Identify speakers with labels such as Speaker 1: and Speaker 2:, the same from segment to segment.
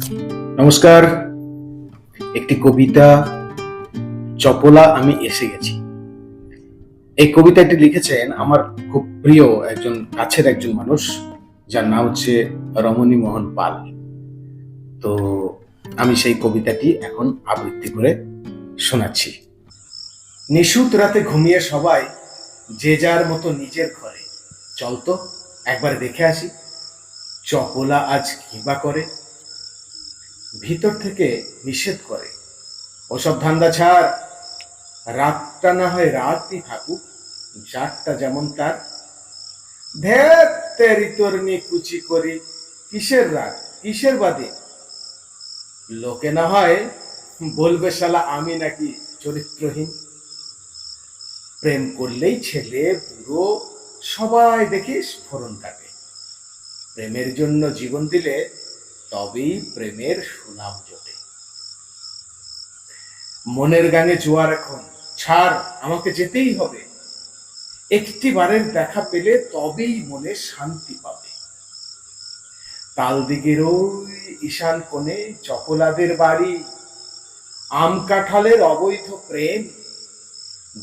Speaker 1: নমস্কার। একটি কবিতা, চপলা আমি এসে গেছি। এই কবিতাটি লিখেছেন আমার খুব প্রিয় একজন কাছের একজন মানুষ, যার নাম হচ্ছে রমণী মোহন পাল। তো আমি সেই কবিতাটি এখন আবৃত্তি করে শোনাচ্ছি। নিশুত রাতে ঘুমিয়ে সবাই যে যার মতো নিজের ঘরে, চল তো একবার দেখে আসি চপলা আজ কিবা করে। ভিতর থেকে নিষেধ করে, ওসব ধান্দা ছাড়, রাতটা না হয় রাতই থাকুক, জাতটা যেমন তার। ধ্যাত তেরি তোর নিয়ে কুচি করি, কিসের রাত কিসের বাদে। লোকে না হয় বলবে শালা আমি নাকি চরিত্রহীন। প্রেম করলেই ছেলে বুড়ো সবাই দেখি স্ফোরণ কাটে। প্রেমের জন্য জীবন দিলে তবেই প্রেমের সুনাম জোটে। মনের গানে জোয়ার এখন, ছাড় আমাকে যেতেই হবে। একটি বারের দেখা পেলে তবেই মনে শান্তি পাবে। তালদিঘির ওই ঈশান কোণে চপলাদের বাড়ি, আম কাঁঠালের অবৈধ প্রেম,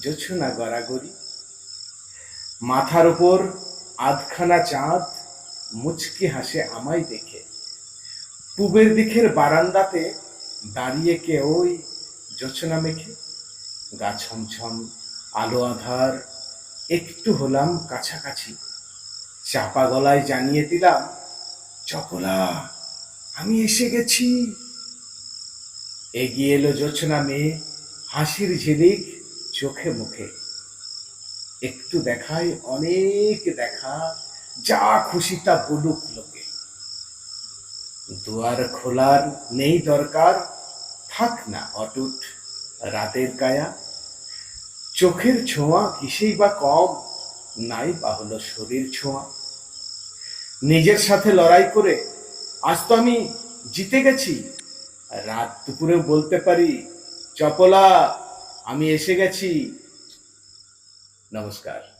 Speaker 1: জোছনা গড়াগড়ি। মাথার উপর আধখানা চাঁদ মুচকি হাসে আমায় দেখে। পূবের দিকের বারান্দাতে দাঁড়িয়ে কে ওই জোছনা মেখে। গা ছমছম আলো আধার, একটু হলাম কাছাকাছি। চাপা গলায় জানিয়ে দিলাম, চপলা আমি এসে গেছি। এগিয়ে এলো জোছনা মেয়ে, হাসির ঝিলিক চোখে মুখে। একটু দেখায় অনেক দেখা, যা খুশি তা বলুক লোকে। দুয়ার খোলার নেই দরকার, থাক না অটুট রাতের কায়া। চোখের ছোঁয়া কিসেই বা কম, নাই বা হলো শরীর ছোঁয়া। নিজের সাথে লড়াই করে আজ তো আমি জিতে গেছি। রাত দুপুরে বলতে পারি, চপলা আমি এসে গেছি। নমস্কার।